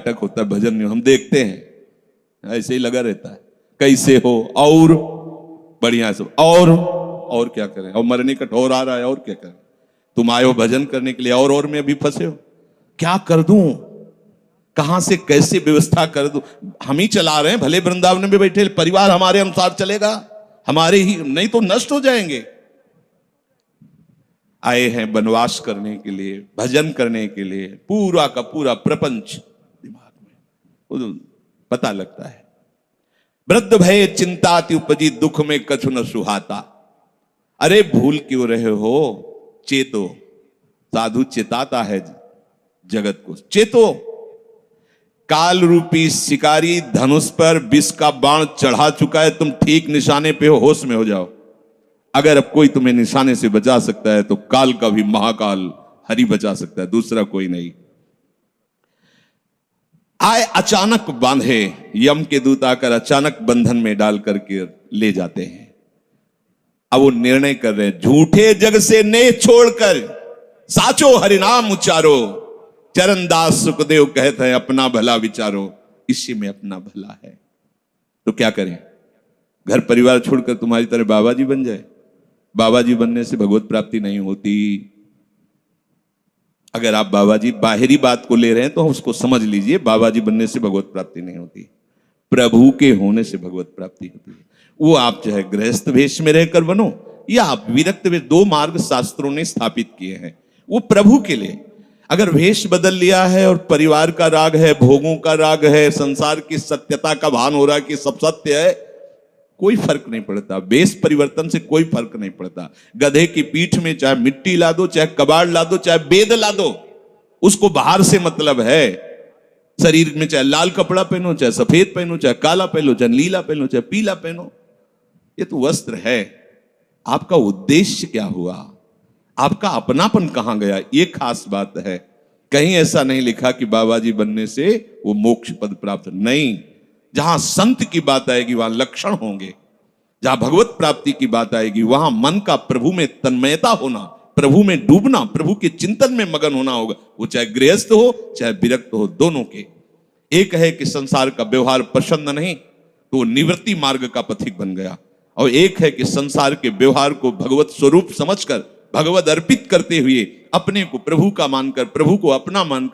नाटक होता है, भजन नहीं, हम देखते हैं, ऐसे ही लगा रहता है। कैसे हो, और बढ़िया सब, और क्या करें, और मरने का ठौर आ रहा है, और क्या करें। तुम आए हो भजन करने के लिए, और में अभी फंसे हो। क्या कर दूं, कहां से कैसे व्यवस्था कर दूं। हम ही चला रहे हैं, भले वृंदावन में बैठे, परिवार हमारे अनुसार चलेगा, हमारे ही, नहीं तो नष्ट हो जाएंगे। आए हैं वनवास करने के लिए, भजन करने के लिए, पूरा का पूरा प्रपंच दिमाग में पता लगता है। वृद्ध भय चिंताति उपजी, दुख में कछु न सुहाता। अरे भूल क्यों रहे हो, चेतो। साधु चेताता है जगत को, चेतो। काल रूपी शिकारी धनुष पर विष का बाण चढ़ा चुका है, तुम ठीक निशाने पे हो, होश में हो जाओ। अगर अब कोई तुम्हें निशाने से बचा सकता है तो काल का भी महाकाल हरि बचा सकता है, दूसरा कोई नहीं। आए अचानक बांधे, यम के दूत आकर अचानक बंधन में डाल करके ले जाते हैं। अब वो निर्णय कर रहे हैं, झूठे जग से नेह छोड़कर साचो हरिनाम उच्चारो। चरणदास सुखदेव कहते हैं, अपना भला विचारो, इसी में अपना भला है। तो क्या करें, घर परिवार छोड़कर तुम्हारी तरह बाबा जी बन जाए। बाबा जी बनने से भगवत प्राप्ति नहीं होती। अगर आप बाबा जी बाहरी बात को ले रहे हैं तो उसको समझ लीजिए, बाबा जी बनने से भगवत प्राप्ति नहीं होती, प्रभु के होने से भगवत प्राप्ति होती है। वो आप चाहे गृहस्थ वेश में रहकर बनो या आप विरक्त वेश, दो मार्ग शास्त्रों ने स्थापित किए हैं, वो प्रभु के लिए। अगर वेश बदल लिया है और परिवार का राग है, भोगों का राग है, संसार की सत्यता का भान हो रहा है कि सब सत्य है, कोई फर्क नहीं पड़ता। वेश परिवर्तन से कोई फर्क नहीं पड़ता। गधे की पीठ में चाहे मिट्टी ला दो, चाहे कबाड़ ला दो, चाहे बेद ला दो, उसको बाहर से मतलब है। शरीर में चाहे लाल कपड़ा पहनो, चाहे सफेद पहनो, चाहे काला पहनो, चाहे नीला पहनो, चाहे पीला पहनो, ये तो वस्त्र है। आपका उद्देश्य क्या हुआ, आपका अपनापन कहां गया, ये खास बात है। कहीं ऐसा नहीं लिखा कि बाबा जी बनने से वो मोक्ष पद प्राप्त, नहीं। जहां संत की बात आएगी वहां लक्षण होंगे, जहां भगवत प्राप्ति की बात आएगी वहां मन का प्रभु में तन्मयता होना, प्रभु में डूबना, प्रभु के चिंतन में मगन होना होगा। वो चाहे गृहस्थ हो चाहे विरक्त हो, दोनों के। एक है कि संसार का व्यवहार पसंद नहीं तो वो निवृत्ति मार्ग का पथिक बन गया, और एक है कि संसार के व्यवहार को भगवत स्वरूप समझकर, भगवत अर्पित करते हुए अपने को प्रभु का मानकर, प्रभु को अपना मानकर